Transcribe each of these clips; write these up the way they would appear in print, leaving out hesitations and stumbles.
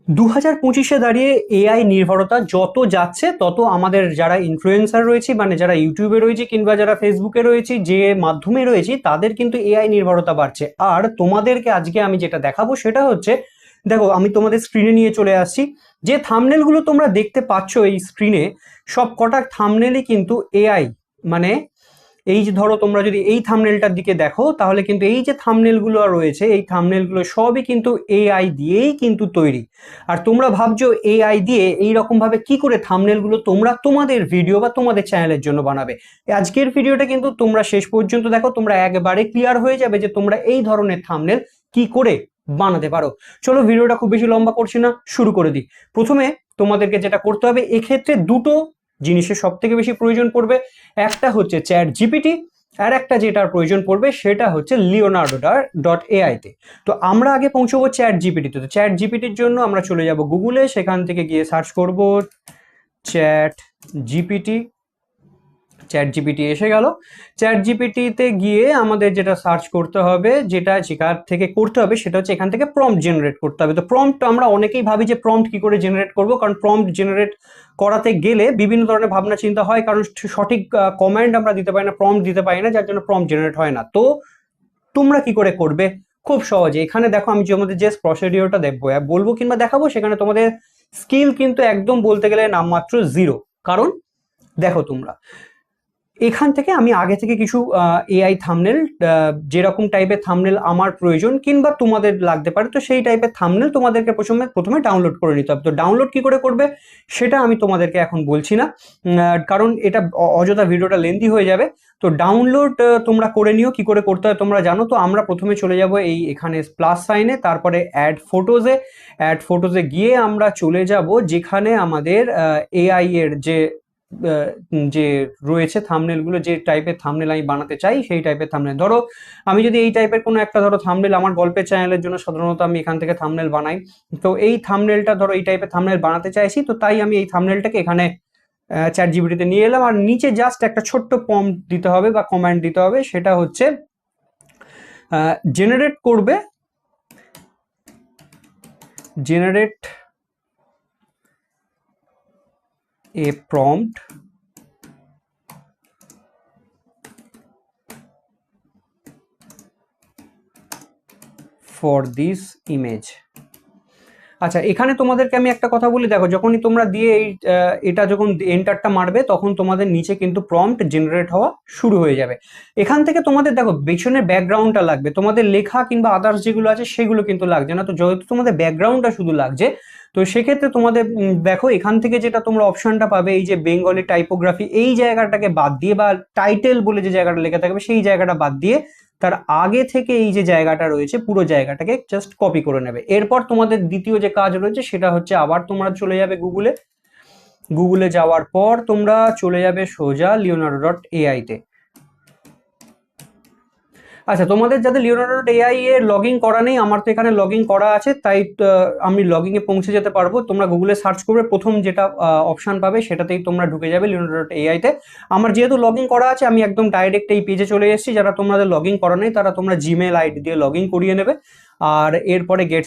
2025-এ দাঁড়িয়ে এআই নির্ভরতা যত যাচ্ছে তত আমাদের যারা ইনফ্লুয়েন্সার রয়েছে, মানে যারা ইউটিউবে রয়েছে কিংবা যারা ফেসবুকে রয়েছে, যে মাধ্যমে রয়েছে, তাদের কিন্তু এআই নির্ভরতা বাড়ছে। আর তোমাদেরকে আজকে আমি যেটা দেখাবো সেটা হচ্ছে, দেখো আমি তোমাদের স্ক্রিনে নিয়ে চলে আসছি। যে থাম্বনেলগুলো তোমরা দেখতে পাচ্ছ এই স্ক্রিনে, সব কটা থাম্বনেলই কিন্তু এআই। মানে এই যে ধরো তোমরা যদি এই থাম্বনেলটার দিকে দেখো, তাহলে কিন্তু এই যে থাম্বনেলগুলো রয়েছে, এই থাম্বনেলগুলো সবই কিন্তু এআই দিয়েই কিন্তু তৈরি। আর তোমরা ভাবছো এআই দিয়ে এই রকম ভাবে কি করে থাম্বনেলগুলো তোমরা তোমাদের ভিডিও বা তোমাদের চ্যানেলের জন্য বানাবে। আজকের ভিডিওটা কিন্তু তোমরা শেষ পর্যন্ত দেখো, তোমরা একবারে ক্লিয়ার হয়ে যাবে যে তোমরা এই ধরনের থাম্বনেল কি করে বানাতে পারো। চলো ভিডিওটা খুব বেশি লম্বা করছি না, শুরু করে দিই। প্রথমে তোমাদেরকে যেটা করতে হবে, এক্ষেত্রে দুটো জিনিসের সব থেকে বেশি প্রয়োজন পড়বে। একটা হচ্ছে চ্যাট জিপিটি, আর একটা যেটার প্রয়োজন পড়বে সেটা হচ্ছে লিওনার্ডো ডট এআই তে। তো আমরা আগে পৌঁছবো চ্যাট জিপিটিতে। তো চ্যাট জিপিটির জন্য আমরা চলে যাব গুগলে, সেখান থেকে গিয়ে সার্চ করব চ্যাট জিপিটি। চ্যাট জিপিটি এসে গেল। চ্যাট জিপিটিতে গিয়ে আমাদের যেটা সার্চ করতে হবে, যেটা যেখান থেকে করতে হবে সেটা হচ্ছে এখান থেকে প্রম্পট জেনারেট করতে হবে। তো প্রম্পট আমরা অনেকেই ভাবি যে প্রম্পট কি করে জেনারেট করব, কারণ প্রম্পট জেনারেট করাতে গেলে বিভিন্ন ধরনের ভাবনা চিন্তা হয়, কারণ সঠিক কমান্ড আমরা দিতে পারি না, প্রম্পট দিতে পারি না, যার জন্য প্রম্পট জেনারেট হয় না। তো তোমরা কি করে করবে? খুব সহজে এখানে দেখো, আমি তোমাদের যে প্রসিডিওরটা দেখবো বলবো কিংবা দেখাবো, সেখানে তোমাদের স্কিল কিন্তু একদম বলতে গেলে নামমাত্র 0। কারণ দেখো তোমরা এখান থেকে আমি আগে থেকে কিছু এআই থাম্বনেল, যেরকম টাইপের থাম্বনেল আমার প্রয়োজন কিংবা তোমাদের লাগতে পারে, তো সেই টাইপের থাম্বনেল তোমাদেরকে প্রথমে ডাউনলোড করে নিতে হবে। তো ডাউনলোড কি করে করবে সেটা আমি তোমাদেরকে এখন বলছি না, কারণ এটা অযথা ভিডিওটা লেন্দি হয়ে যাবে। তো ডাউনলোড তোমরা করে নিও। কি করে করতে হয় তোমরা জানো। তো আমরা প্রথমে চলে যাব এই এখানে প্লাস সাইনে, তারপরে অ্যাড ফটোজে গিয়ে আমরা চলে যাব যেখানে আমাদের এআই এর যে রয়েছে থাম্বনেলগুলো, যে টাইপের থাম্বনেল আমি বানাতে চাই সেই টাইপের থাম্বনেল। ধরো আমি যদি এই টাইপের কোনো একটা ধরো থাম্বনেল, আমার গল্পের চ্যানেলের জন্য সাধারণত আমি এখান থেকে থাম্বনেল বানাই, তো এই থাম্বনেলটা ধরো এই টাইপের থাম্বনেল বানাতে চাইছি, তো তাই আমি এই থাম্বনেলটাকে এখানে চ্যাট জিপিটিতে নিয়ে এলাম। আর নিচে জাস্ট একটা ছোট্ট প্রম্পট দিতে হবে বা কমান্ড দিতে হবে, সেটা হচ্ছে generate A prompt for this image. আচ্ছা, এখানে তোমাদেরকে আমি একটা কথা বলি, দেখো যখনই তোমরা দিয়ে এটা যখন এন্টারটা মারবে, তখন তোমাদের নিচে কিন্তু প্রম্পট জেনারেট হওয়া শুরু হয়ে যাবে। এখান থেকে তোমাদের দেখো পেছনের ব্যাকগ্রাউন্ডটা লাগবে, তোমাদের লেখা কিংবা আদার্স যেগুলো আছে সেগুলো কিন্তু লাগছে না। তো যেহেতু তোমাদের ব্যাকগ্রাউন্ডটা শুধু লাগছে, তো সেক্ষেত্রে তোমাদের দেখো এখান থেকে যেটা তোমরা অপশনটা পাবে, এই যে বেঙ্গলি টাইপোগ্রাফি, এই জায়গাটাকে বাদ দিয়ে, বা টাইটেল বলে যে জায়গাটা লেখা থাকবে সেই জায়গাটা বাদ দিয়ে, তার আগে থেকে এই যে জায়গাটা রয়েছে পুরো জায়গাটাকে জাস্ট কপি করে নেবে। এরপর তোমাদের দ্বিতীয় যে কাজ রয়েছে সেটা হচ্ছে আবার তোমরা চলে যাবে গুগলে যাওয়ার পর তোমরা চলে যাবে সোজা লিওনার্ডো ডট এআই তে। আচ্ছা, তোমাদের যাদের লিওনার্ডো ডট এআই এর লগ ইন করা নেই, আমার তো এখানে লগ ইন করা আছে, তাই আমি লগ ইনে পৌঁছে যেতে পারবো। তোমরা গুগলে সার্চ করবে, প্রথম যেটা অপশন পাবে সেটাতেই তোমরা ঢুকে যাবে লিওনার্ডো ডট এআই তে। আমার যেহেতু লগ ইন করা আছে, আমি একদম ডাইরেক্ট এই পেজে চলে এসেছি। যারা তোমাদের লগ ইন করা নেই তারা তোমরা জিমেল আইডি দিয়ে লগ ইন করিয়ে নেবে। আর এরপরে গেট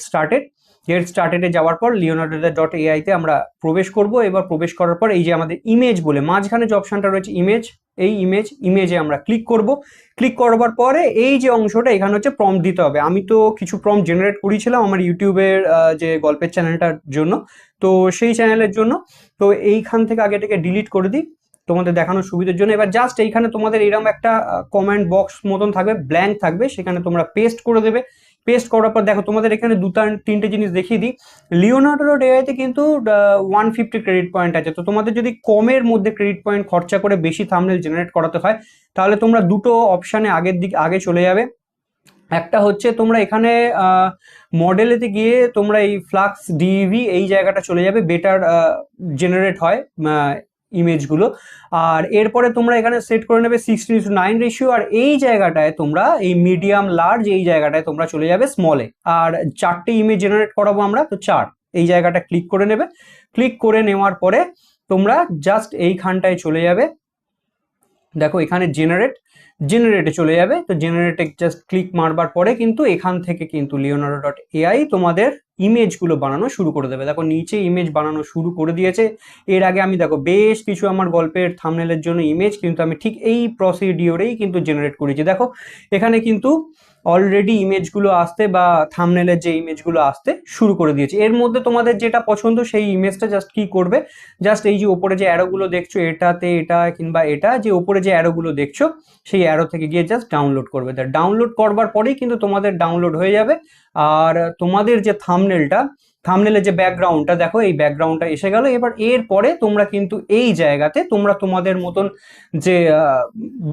স্টার্টেডে যাওয়ার পর লিওনার্ডো ডট এআই তে আমরা প্রবেশ করব। এবার প্রবেশ করার পর এই যে আমাদের ইমেজ বলে মাঝখানে যে অপশনটা রয়েছে ইমেজ, এই ইমেজে আমরা ক্লিক করব। ক্লিক করবার পরে এই যে অংশটা এখানে হচ্ছে প্রম্পট দিতে হবে। আমি তো কিছু প্রম্পট জেনারেট করেছিলাম আমার ইউটিউবের যে গল্পের চ্যানেলটার জন্য, তো সেই চ্যানেলের জন্য। তো এইখান থেকে আগেটাকে ডিলিট করে দিই তোমাদের দেখানোর সুবিধার জন্য। এবার জাস্ট এইখানে তোমাদের এরকম একটা কমেন্ট বক্স মতন থাকবে, ব্ল্যাঙ্ক থাকবে, সেখানে তোমরা পেস্ট করে দেবে। পেস্ট করার পর দেখো তোমাদের এখানে তিনটে জিনিস দেখিয়ে দিই। লিওনার্ডো ডট এআইতে কিন্তু 150 ক্রেডিট পয়েন্ট আছে। তো তোমাদের যদি কমের মধ্যে ক্রেডিট পয়েন্ট খরচা করে বেশি থাম্বনেল জেনারেট করাতে হয়, তাহলে তোমরা দুটো অপশানে আগে চলে যাবে। একটা হচ্ছে তোমরা এখানে মডেলেতে গিয়ে তোমরা এই ফ্লাক্স ডিভি এই জায়গাটা চলে যাবে, বেটার জেনারেট হয় ইমেজগুলো। আর এরপরে তোমরা এখানে সেট করে নেবে 16:9 রেশিও। আর এই জায়গাটায় তোমরা এই মিডিয়াম লার্জ এই জায়গাটায় তোমরা চলে যাবে স্মলে। আর 4টে ইমেজ জেনারেট করাবো আমরা, তো 4 এই জায়গাটা ক্লিক করে নেবে। ক্লিক করে নেওয়ার পরে তোমরা জাস্ট এইখানটায় চলে যাবে, দেখো এখানে জেনারেটে চলে যাবে। তো জেনারেটে জাস্ট ক্লিক মারবার পরে কিন্তু এখান থেকে কিন্তু leonardo.ai তোমাদের ইমেজগুলো বানানো শুরু করে দেবে। দেখো নিচে ইমেজ বানানো শুরু করে দিয়েছে। এর আগে আমি দেখো বেশ কিছু আমার গল্পের থাম্বনেলের জন্য ইমেজ কিন্তু আমি ঠিক এই প্রসিডিওরেই কিন্তু জেনারেট করেছি। দেখো এখানে কিন্তু অলরেডি ইমেজগুলো আসতে বা থাম্বনেলের যে ইমেজগুলো আসতে শুরু করে দিয়েছে। এর মধ্যে তোমাদের যেটা পছন্দ সেই ইমেজটা জাস্ট কি করবে, জাস্ট এই যে ওপরে যে অ্যারোগুলো দেখছো এটাতে, এটা কিংবা এটা, যে ওপরে যে অ্যারোগুলো দেখছো সেই অ্যারো থেকে গিয়ে জাস্ট ডাউনলোড করবে। ডাউনলোড করবার পরেই কিন্তু তোমাদের ডাউনলোড হয়ে যাবে। আর তোমাদের যে থাম্বনেলের যে ব্যাকগ্রাউন্ডটা দেখো, এই ব্যাকগ্রাউন্ডটা এসে গেল। এবার এর পরে তোমরা কিন্তু এই জায়গাতে তোমরা তোমাদের মতন যে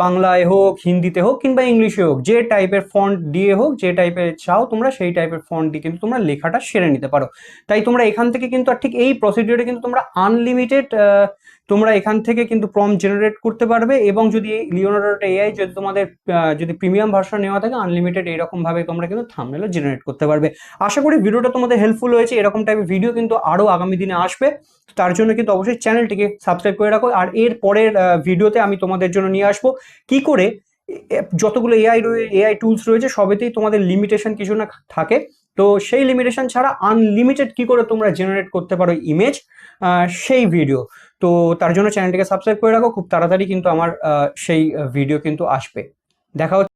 বাংলায় হোক, হিন্দিতে হোক কিংবা ইংলিশে হোক, যে টাইপের ফন্ট দিয়ে হোক, যে টাইপের চাও তোমরা সেই টাইপের ফন্ট দিয়ে কিন্তু তোমরা লেখাটা সেরে নিতে পারো। তাই তোমরা এখান থেকে কিন্তু আর ঠিক এই প্রসিডিওরে কিন্তু তোমরা আনলিমিটেড তোমরা এখান থেকে কিন্তু প্রম্পট জেনারেট করতে পারবে। এবং যদি এই leonardo.ai যদি তোমাদের যদি প্রিমিয়াম ভার্সন নেওয়া থাকে, আনলিমিটেড এইরকম ভাবে তোমরা কিন্তু থাম্বনেলও জেনারেট করতে পারবে। আশা করি ভিডিওটা তোমাদের হেল্পফুল হয়েছে। এরকম টাইপের ভিডিও কিন্তু আরো আগামী দিনে আসবে, তার জন্য কিন্তু অবশ্যই চ্যানেলটিকে সাবস্ক্রাইব করে রাখো। আর এর পরের ভিডিওতে আমি তোমাদের জন্য নিয়ে আসবো কি করে যতগুলো এআই টুলস রয়েছে সবেতেই তোমাদের লিমিটেশন কিছু না থাকে, তো সেই লিমিটেশন ছাড়া আনলিমিটেড কি করে তোমরা জেনারেট করতে পারো ইমেজ, সেই ভিডিও। তো তার জন্য চ্যানেলটিকে সাবস্ক্রাইব করে রাখো। খুব তাড়াতাড়ি কিন্তু আমার সেই ভিডিও কিন্তু আসবে। দেখা হচ্ছে।